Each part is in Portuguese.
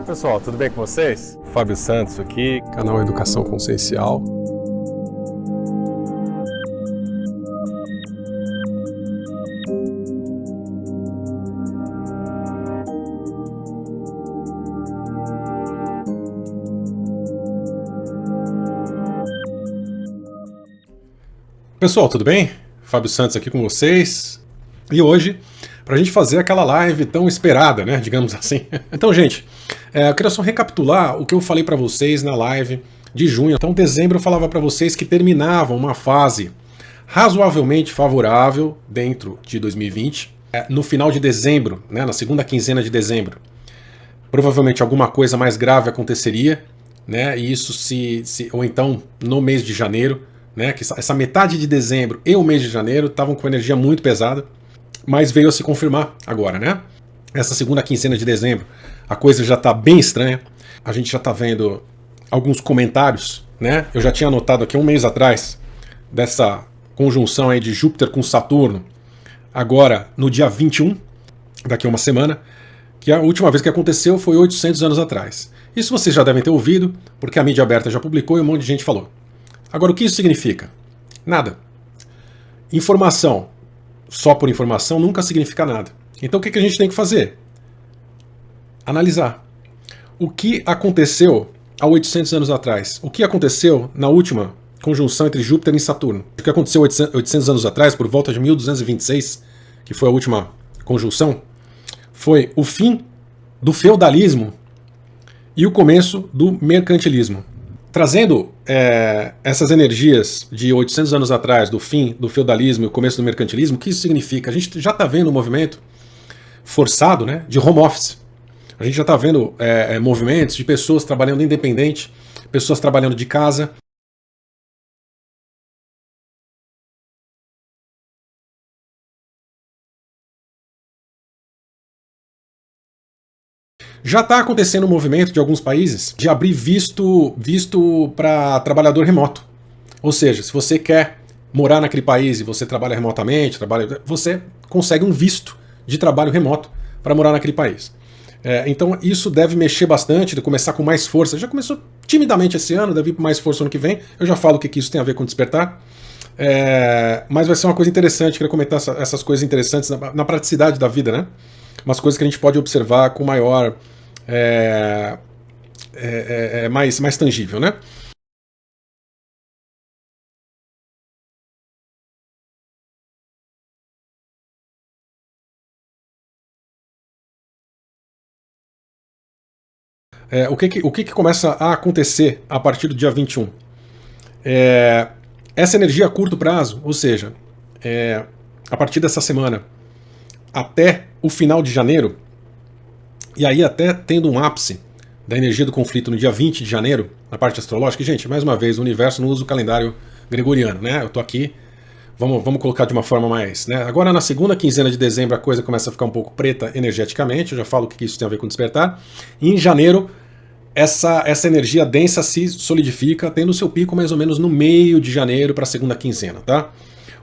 pessoal, tudo bem com vocês? Fábio Santos aqui, canal Educação Consciencial. Pessoal, tudo bem? Fábio Santos aqui com vocês. E hoje, para a gente fazer aquela live tão esperada, né, digamos assim. Então, gente, eu queria só recapitular o que eu falei para vocês na live de junho. Então, em dezembro eu falava para vocês que terminava uma fase razoavelmente favorável dentro de 2020. No final de dezembro, né, na segunda quinzena de dezembro, provavelmente alguma coisa mais grave aconteceria, né, e isso ou então no mês de janeiro, né, que essa metade de dezembro e o mês de janeiro estavam com energia muito pesada, mas veio a se confirmar agora, né? Essa segunda quinzena de dezembro, a coisa já está bem estranha. A gente já está vendo alguns comentários, né? Eu já tinha anotado aqui um mês atrás dessa conjunção aí de Júpiter com Saturno, agora no dia 21, daqui a uma semana, que a última vez que aconteceu foi 800 anos atrás. Isso vocês já devem ter ouvido, porque a mídia aberta já publicou e um monte de gente falou. Agora, o que isso significa? Nada. Informação, só por informação, nunca significa nada. Então, o que a gente tem que fazer? Analisar. O que aconteceu há 800 anos atrás? O que aconteceu na última conjunção entre Júpiter e Saturno? O que aconteceu 800 anos atrás, por volta de 1226, que foi a última conjunção, foi o fim do feudalismo e o começo do mercantilismo. Trazendo essas energias de 800 anos atrás, do fim do feudalismo e o começo do mercantilismo, o que isso significa? A gente já está vendo um movimento forçado, né, de home office. A gente já está vendo movimentos de pessoas trabalhando independente, pessoas trabalhando de casa. Já está acontecendo um movimento de alguns países de abrir visto para trabalhador remoto. Ou seja, se você quer morar naquele país e você trabalha remotamente, você consegue um visto de trabalho remoto para morar naquele país. Então isso deve mexer bastante, deve começar com mais força. Já começou timidamente esse ano, deve ir com mais força ano que vem. Eu já falo o que isso tem a ver com despertar. Mas vai ser uma coisa interessante, queria comentar essas coisas interessantes na praticidade da vida, né? Umas coisas que a gente pode observar com maior... mais tangível, né? O que começa a acontecer a partir do dia 21? Essa energia a curto prazo, ou seja, a partir dessa semana até o final de janeiro, e aí até tendo um ápice da energia do conflito no dia 20 de janeiro, na parte astrológica. E, gente, mais uma vez, o universo não usa o calendário gregoriano, né? Eu tô aqui, vamos colocar de uma forma mais... né? Agora, na segunda quinzena de dezembro, a coisa começa a ficar um pouco preta energeticamente, eu já falo o que isso tem a ver com despertar. E em janeiro, essa energia densa se solidifica, tendo o seu pico mais ou menos no meio de janeiro para a segunda quinzena, tá?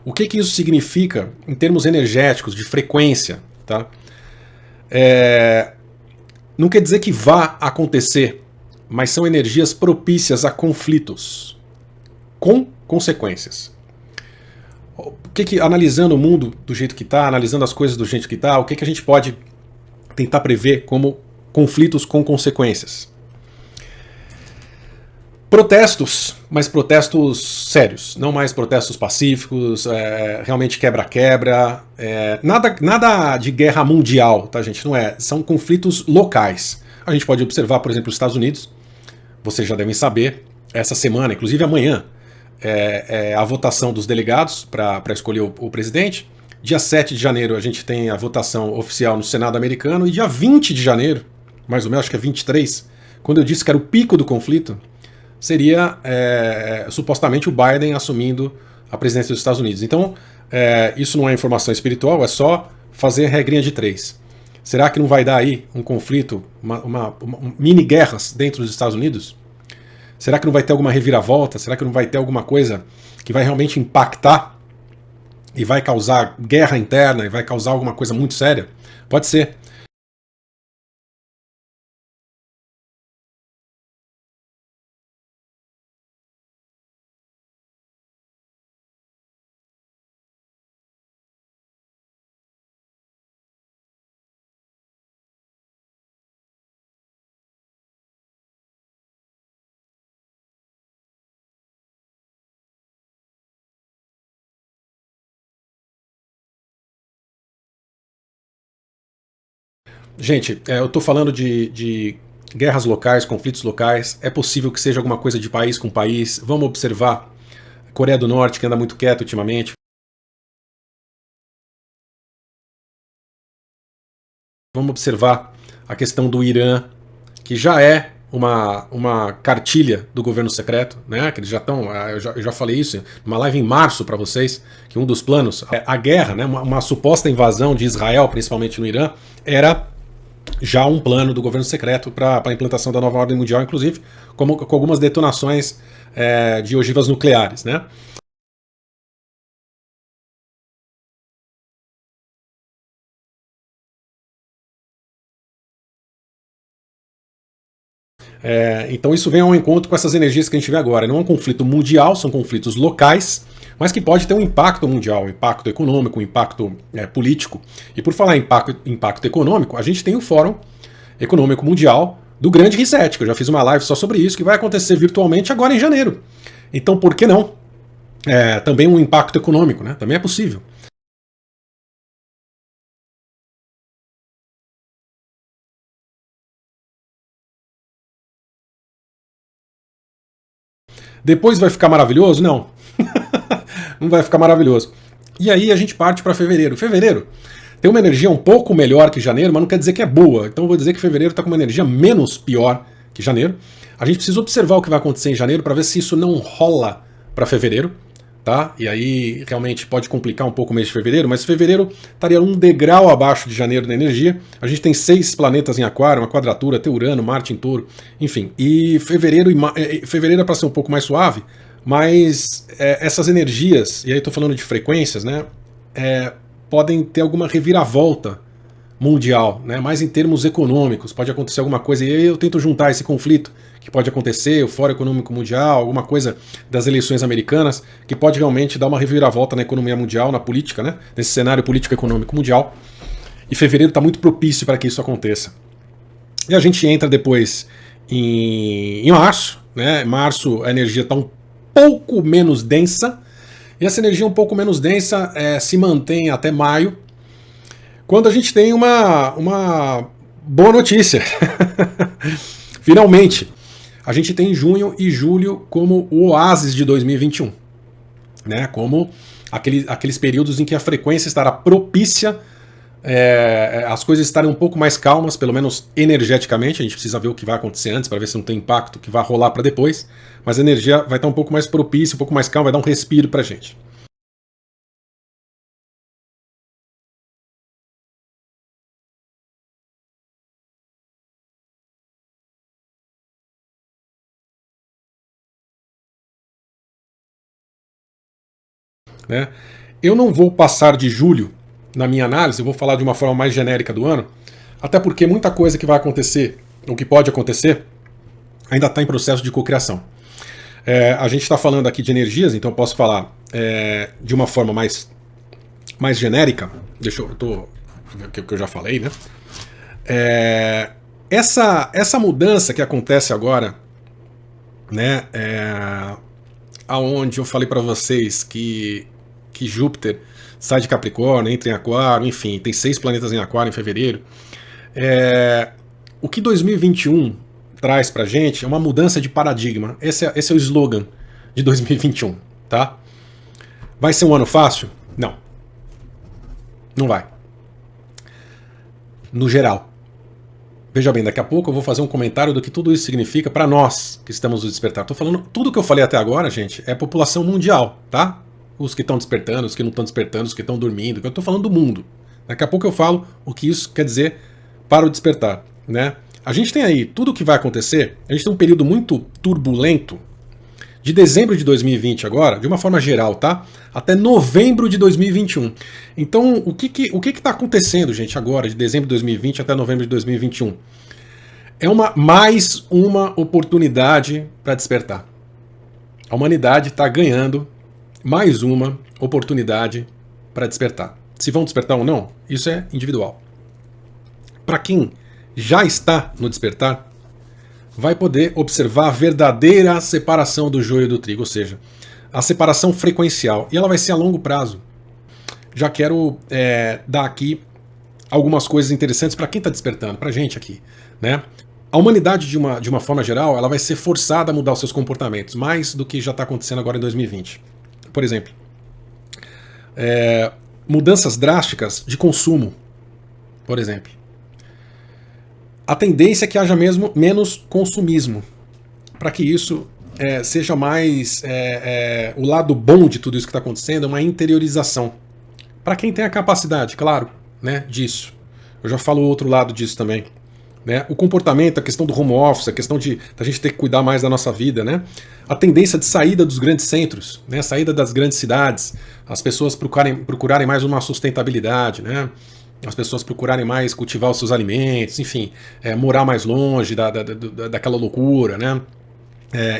O que isso significa em termos energéticos, de frequência, tá? Não quer dizer que vá acontecer, mas são energias propícias a conflitos, com consequências. Analisando o mundo do jeito que está, analisando as coisas do jeito que está, o que a gente pode tentar prever como conflitos com consequências? Protestos, mas protestos sérios, não mais protestos pacíficos, realmente quebra-quebra, nada de guerra mundial, tá, gente? Não é, são conflitos locais. A gente pode observar, por exemplo, os Estados Unidos, vocês já devem saber, essa semana, inclusive amanhã, a votação dos delegados para escolher o presidente. Dia 7 de janeiro a gente tem a votação oficial no Senado americano, e dia 20 de janeiro, mais ou menos, acho que é 23, quando eu disse que era o pico do conflito, seria supostamente o Biden assumindo a presidência dos Estados Unidos. Então, isso não é informação espiritual, é só fazer regrinha de 3. Será que não vai dar aí um conflito, uma mini-guerras dentro dos Estados Unidos? Será que não vai ter alguma reviravolta? Será que não vai ter alguma coisa que vai realmente impactar e vai causar guerra interna e vai causar alguma coisa muito séria? Pode ser. Gente, eu tô falando de guerras locais, conflitos locais. É possível que seja alguma coisa de país com país. Vamos observar a Coreia do Norte, que anda muito quieto ultimamente. Vamos observar a questão do Irã, que já é uma cartilha do governo secreto, né? Que eles já estão. Eu já falei isso numa live em março para vocês, que um dos planos, a guerra, né? Uma suposta invasão de Israel, principalmente no Irã, era já um plano do governo secreto para a implantação da nova ordem mundial, inclusive com algumas detonações de ogivas nucleares, né? Então isso vem ao encontro com essas energias que a gente vê agora. Não é um conflito mundial, são conflitos locais, mas que pode ter um impacto mundial, um impacto econômico, um impacto político. E por falar em impacto econômico, a gente tem o Fórum Econômico Mundial do Grande Reset, que eu já fiz uma live só sobre isso, que vai acontecer virtualmente agora em janeiro. Então por que não? Também um impacto econômico, né? Também é possível. Depois vai ficar maravilhoso? Não. Não vai ficar maravilhoso. E aí a gente parte para fevereiro. Fevereiro tem uma energia um pouco melhor que janeiro, mas não quer dizer que é boa. Então eu vou dizer que fevereiro está com uma energia menos pior que janeiro. A gente precisa observar o que vai acontecer em janeiro para ver se isso não rola para fevereiro, tá? E aí realmente pode complicar um pouco o mês de fevereiro, mas fevereiro estaria um degrau abaixo de janeiro na energia. A gente tem 6 planetas em aquário, uma quadratura, até Urano, Marte em touro, enfim. E fevereiro é para ser um pouco mais suave, mas essas energias, e aí estou falando de frequências, né? Podem ter alguma reviravolta mundial, né? Mais em termos econômicos, pode acontecer alguma coisa, e aí eu tento juntar esse conflito que pode acontecer, o Fórum Econômico Mundial, alguma coisa das eleições americanas, que pode realmente dar uma reviravolta na economia mundial, na política, né? Nesse cenário político-econômico mundial. E fevereiro está muito propício para que isso aconteça. E a gente entra depois em março, né? Em março a energia está um pouco menos densa, e essa energia um pouco menos densa se mantém até maio, quando a gente tem uma boa notícia. Finalmente, a gente tem junho e julho como o oásis de 2021, né? Como aqueles períodos em que a frequência estará propícia, as coisas estarem um pouco mais calmas, pelo menos energeticamente. A gente precisa ver o que vai acontecer antes para ver se não tem impacto que vai rolar para depois, mas a energia vai estar um pouco mais propícia, um pouco mais calma, vai dar um respiro para a gente. Né? Eu não vou passar de julho na minha análise, eu vou falar de uma forma mais genérica do ano, até porque muita coisa que vai acontecer, ou que pode acontecer, ainda está em processo de cocriação. A gente está falando aqui de energias, então eu posso falar de uma forma mais genérica. Deixa eu que eu já falei, né? Essa mudança que acontece agora, né? Aonde eu falei para vocês que Júpiter sai de Capricórnio, entra em Aquário, enfim, tem 6 planetas em Aquário em fevereiro. O que 2021 traz pra gente é uma mudança de paradigma. Esse é o slogan de 2021, tá? Vai ser um ano fácil? Não. Não vai. No geral. Veja bem, daqui a pouco eu vou fazer um comentário do que tudo isso significa para nós que estamos no despertar. Estou falando, tudo que eu falei até agora, gente, é população mundial, tá? Os que estão despertando, os que não estão despertando, os que estão dormindo. Eu estou falando do mundo. Daqui a pouco eu falo o que isso quer dizer para o despertar, né? A gente tem aí tudo o que vai acontecer. A gente tem um período muito turbulento de dezembro de 2020 agora, de uma forma geral, tá? Até novembro de 2021. Então, o que está acontecendo, gente, agora, de dezembro de 2020 até novembro de 2021? É mais uma oportunidade para despertar. A humanidade está ganhando mais uma oportunidade para despertar. Se vão despertar ou não, isso é individual. Para quem já está no despertar, vai poder observar a verdadeira separação do joio do trigo, ou seja, a separação frequencial. E ela vai ser a longo prazo. Já quero dar aqui algumas coisas interessantes para quem está despertando, para a gente aqui, né? A humanidade, de uma forma geral, ela vai ser forçada a mudar os seus comportamentos, mais do que já está acontecendo agora em 2020. Por exemplo, mudanças drásticas de consumo, por exemplo. A tendência é que haja mesmo menos consumismo, para que isso seja mais o lado bom de tudo isso que está acontecendo, é uma interiorização. Para quem tem a capacidade, claro, né, disso. Eu já falo o outro lado disso também. Né? O comportamento, a questão do home office, a questão de a gente ter que cuidar mais da nossa vida, né? A tendência de saída dos grandes centros, né? Saída das grandes cidades, as pessoas procurarem mais uma sustentabilidade, né? As pessoas procurarem mais cultivar os seus alimentos, enfim, morar mais longe daquela loucura, né?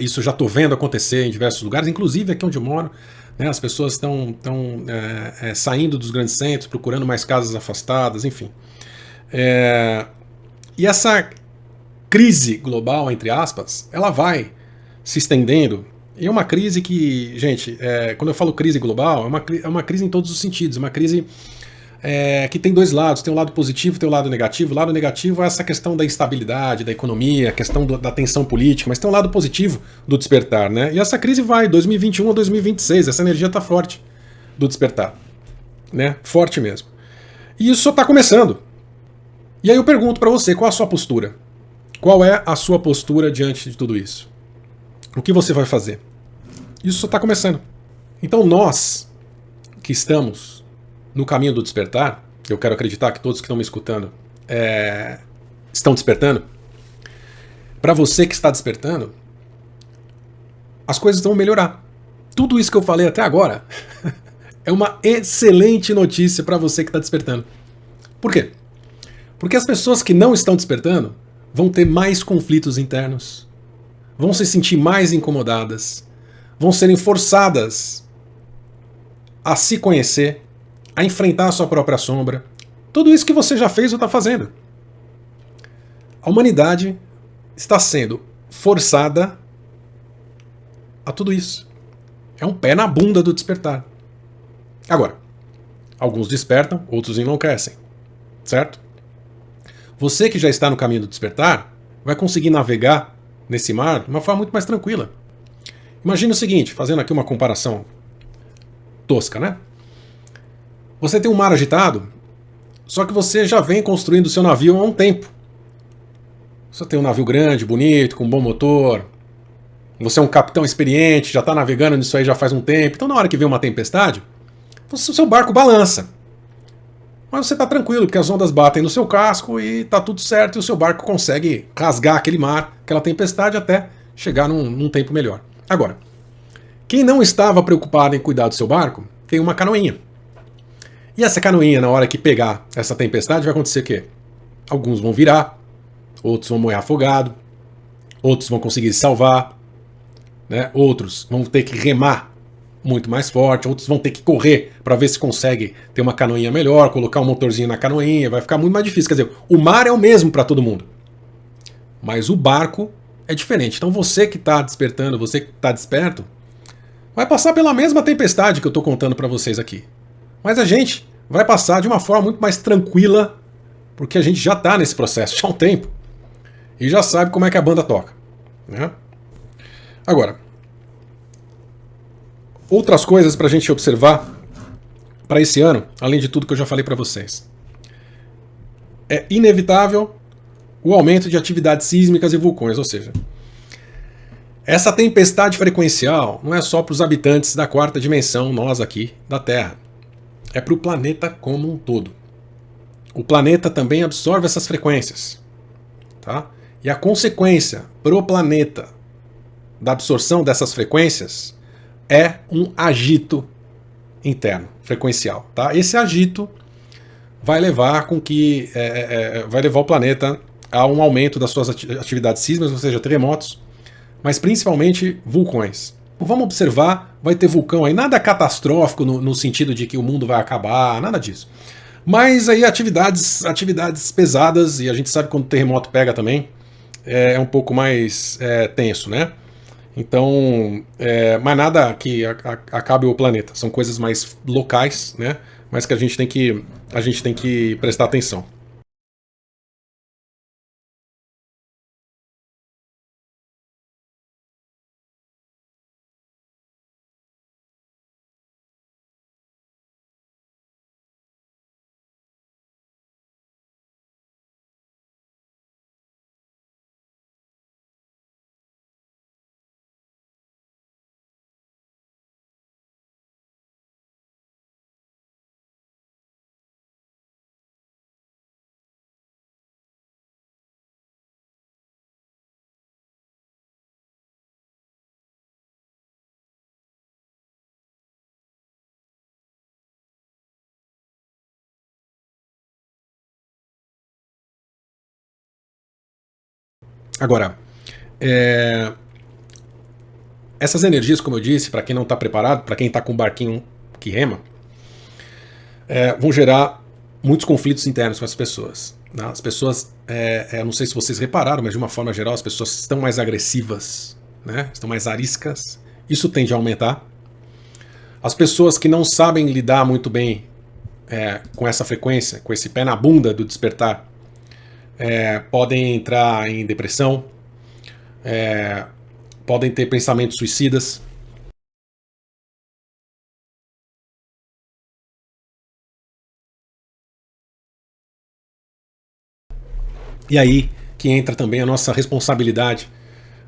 Isso eu já estou vendo acontecer em diversos lugares, inclusive aqui onde eu moro, né? As pessoas estão saindo dos grandes centros, procurando mais casas afastadas, enfim. E essa crise global, entre aspas, ela vai se estendendo. E é uma crise que, gente, quando eu falo crise global, é uma crise em todos os sentidos. É uma crise que tem dois lados. Tem um lado positivo, tem um lado negativo. O lado negativo é essa questão da instabilidade, da economia, a questão da tensão política. Mas tem um lado positivo do despertar, né? E essa crise vai 2021 a 2026. Essa energia está forte do despertar, né? Forte mesmo. E isso só está começando. E aí eu pergunto para você, qual a sua postura? Qual é a sua postura diante de tudo isso? O que você vai fazer? Isso só está começando. Então nós, que estamos no caminho do despertar, eu quero acreditar que todos que estão me escutando estão despertando. Para você que está despertando, as coisas vão melhorar. Tudo isso que eu falei até agora é uma excelente notícia para você que está despertando. Por quê? Porque as pessoas que não estão despertando vão ter mais conflitos internos, vão se sentir mais incomodadas, vão serem forçadas a se conhecer, a enfrentar a sua própria sombra. Tudo isso que você já fez ou está fazendo. A humanidade está sendo forçada a tudo isso. É um pé na bunda do despertar. Agora, alguns despertam, outros enlouquecem, certo? Você que já está no caminho do despertar vai conseguir navegar nesse mar de uma forma muito mais tranquila. Imagine o seguinte, fazendo aqui uma comparação tosca, né? Você tem um mar agitado, só que você já vem construindo o seu navio há um tempo. Você tem um navio grande, bonito, com um bom motor. Você é um capitão experiente, já está navegando nisso aí já faz um tempo. Então na hora que vem uma tempestade, o seu barco balança. Mas você está tranquilo, porque as ondas batem no seu casco e está tudo certo e o seu barco consegue rasgar aquele mar, aquela tempestade, até chegar num tempo melhor. Agora, quem não estava preocupado em cuidar do seu barco, tem uma canoinha. E essa canoinha, na hora que pegar essa tempestade, vai acontecer o quê? Alguns vão virar, outros vão morrer afogado, outros vão conseguir se salvar, né? Outros vão ter que remar muito mais forte, outros vão ter que correr para ver se consegue ter uma canoinha melhor, colocar um motorzinho na canoinha, vai ficar muito mais difícil. Quer dizer, o mar é o mesmo para todo mundo, mas o barco é diferente. Então você que está despertando, você que está desperto, vai passar pela mesma tempestade que eu estou contando para vocês aqui. Mas a gente vai passar de uma forma muito mais tranquila, porque a gente já está nesse processo já há um tempo e já sabe como é que a banda toca, né? Agora, outras coisas para a gente observar para esse ano, além de tudo que eu já falei para vocês. É inevitável o aumento de atividades sísmicas e vulcões, ou seja, essa tempestade frequencial não é só para os habitantes da quarta dimensão, nós aqui da Terra. É para o planeta como um todo. O planeta também absorve essas frequências, tá? E a consequência para o planeta da absorção dessas frequências é um agito interno, frequencial, tá? Esse agito vai levar vai levar o planeta a um aumento das suas atividades sísmicas, ou seja, terremotos, mas principalmente vulcões. Vamos observar, vai ter vulcão aí, nada catastrófico no sentido de que o mundo vai acabar, nada disso. Mas aí atividades pesadas, e a gente sabe quando o terremoto pega também, é um pouco mais tenso, né? Então, mas nada que acabe o planeta, são coisas mais locais, né? mas que a gente tem que prestar atenção. Agora, essas energias, como eu disse, para quem não está preparado, para quem está com um barquinho que rema, vão gerar muitos conflitos internos com as pessoas. Né? As pessoas, não sei se vocês repararam, mas de uma forma geral, as pessoas estão mais agressivas, né? Estão mais ariscas. Isso tende a aumentar. As pessoas que não sabem lidar muito bem com essa frequência, com esse pé na bunda do despertar, podem entrar em depressão, podem ter pensamentos suicidas. E aí que entra também a nossa responsabilidade,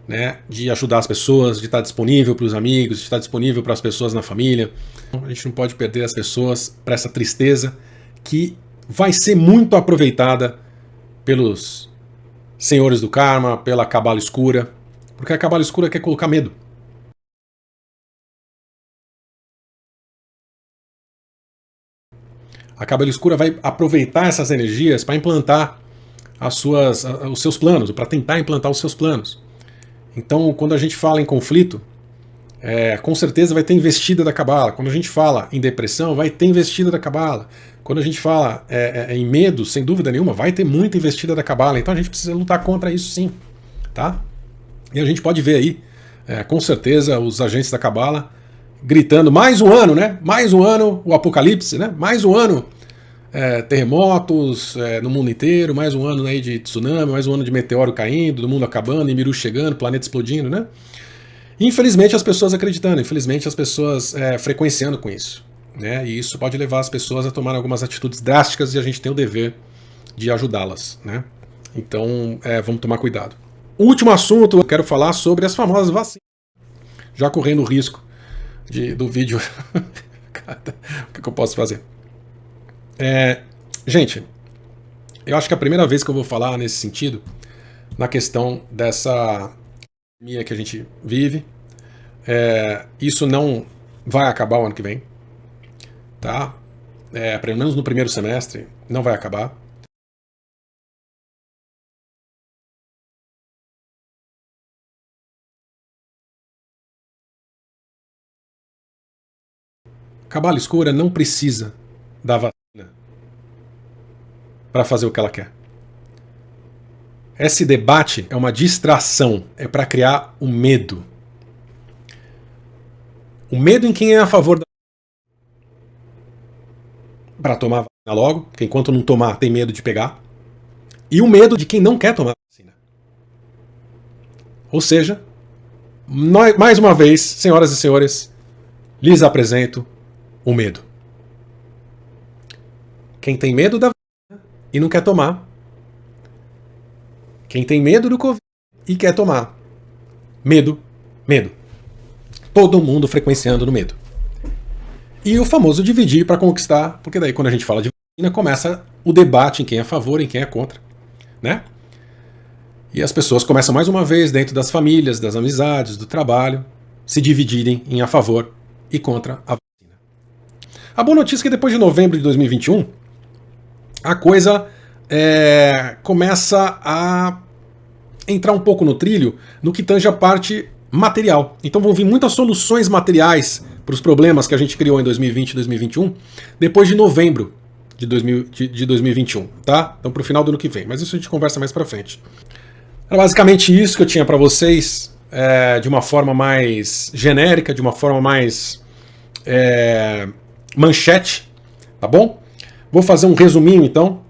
né, de ajudar as pessoas, de estar disponível para os amigos, de estar disponível para as pessoas na família. A gente não pode perder as pessoas para essa tristeza que vai ser muito aproveitada pelos senhores do karma, pela cabala escura, porque a cabala escura quer colocar medo. A cabala escura vai aproveitar essas energias para implantar os seus planos, para tentar implantar os seus planos. Então, quando a gente fala em conflito, com certeza vai ter investida da cabala. Quando a gente fala em depressão, vai ter investida da cabala. Quando a gente fala em medo, sem dúvida nenhuma, vai ter muita investida da cabala. Então a gente precisa lutar contra isso sim, tá? E a gente pode ver aí, com certeza, os agentes da cabala gritando, mais um ano, né? Mais um ano, o apocalipse, né? Mais um ano, terremotos no mundo inteiro, mais um ano aí de tsunami, mais um ano de meteoro caindo, do mundo acabando, Nibiru chegando, planeta explodindo, né? Infelizmente as pessoas acreditando, infelizmente as pessoas frequenciando com isso, né? E isso pode levar as pessoas a tomar algumas atitudes drásticas e a gente tem o dever de ajudá-las, né? Então vamos tomar cuidado. O último assunto, eu quero falar sobre as famosas vacinas. Já correndo o risco do vídeo. O que eu posso fazer? Gente, eu acho que é a primeira vez que eu vou falar nesse sentido, na questão dessa pandemia que a gente vive. Isso não vai acabar o ano que vem, tá? Pelo menos no primeiro semestre, não vai acabar. Cabala escura não precisa da vacina para fazer o que ela quer. Esse debate é uma distração, é para criar o medo. O medo em quem é a favor da para tomar a vacina logo, porque enquanto não tomar tem medo de pegar, e o medo de quem não quer tomar a vacina. Ou seja, mais uma vez, senhoras e senhores, lhes apresento o medo. Quem tem medo da vacina e não quer tomar. Quem tem medo do Covid e quer tomar. Medo, medo. Todo mundo frequenciando no medo. E o famoso dividir para conquistar, porque daí quando a gente fala de vacina, começa o debate em quem é a favor e em quem é contra, né? E as pessoas começam mais uma vez, dentro das famílias, das amizades, do trabalho, se dividirem em a favor e contra a vacina. A boa notícia é que depois de novembro de 2021, a coisa começa a entrar um pouco no trilho no que tange a parte material. Então vão vir muitas soluções materiais para os problemas que a gente criou em 2020 e 2021, depois de novembro de 2021, tá? Então para o final do ano que vem, mas isso a gente conversa mais para frente. Era basicamente isso que eu tinha para vocês, de uma forma mais genérica, de uma forma mais manchete, tá bom? Vou fazer um resuminho então.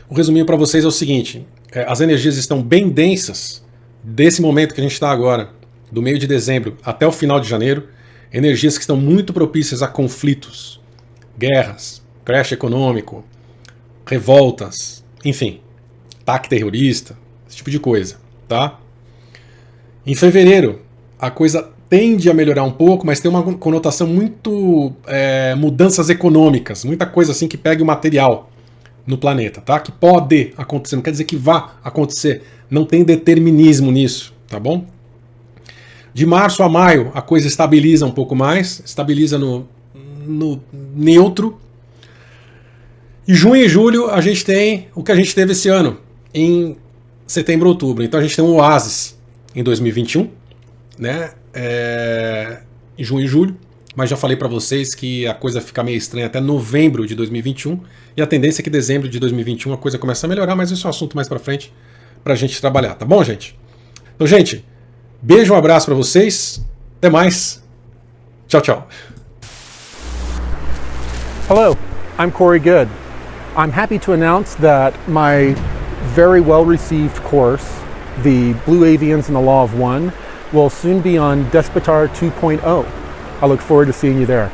O resuminho para vocês é o seguinte: as energias estão bem densas desse momento que a gente está agora, do meio de dezembro até o final de janeiro, energias que estão muito propícias a conflitos, guerras, crash econômico, revoltas, enfim, ataque terrorista, esse tipo de coisa, tá? Em fevereiro, a coisa tende a melhorar um pouco, mas tem uma conotação muito mudanças econômicas, muita coisa assim que pegue o material no planeta, tá? Que pode acontecer, não quer dizer que vá acontecer, não tem determinismo nisso, tá bom? De março a maio a coisa estabiliza um pouco mais, estabiliza no neutro. E junho e julho a gente tem o que a gente teve esse ano, em setembro, outubro. Então a gente tem um oásis em 2021, né? Em junho e julho. Mas já falei para vocês que a coisa fica meio estranha até novembro de 2021. E a tendência é que dezembro de 2021 a coisa começa a melhorar, mas isso é um assunto mais para frente pra gente trabalhar, tá bom, gente? Então, gente, beijo, um abraço para vocês. Até mais. Tchau, tchau. Hello, I'm Corey Good. I'm happy to announce that my very well-received course, The Blue Avians and the Law of One, will soon be on Despotar 2.0. I look forward to seeing you there.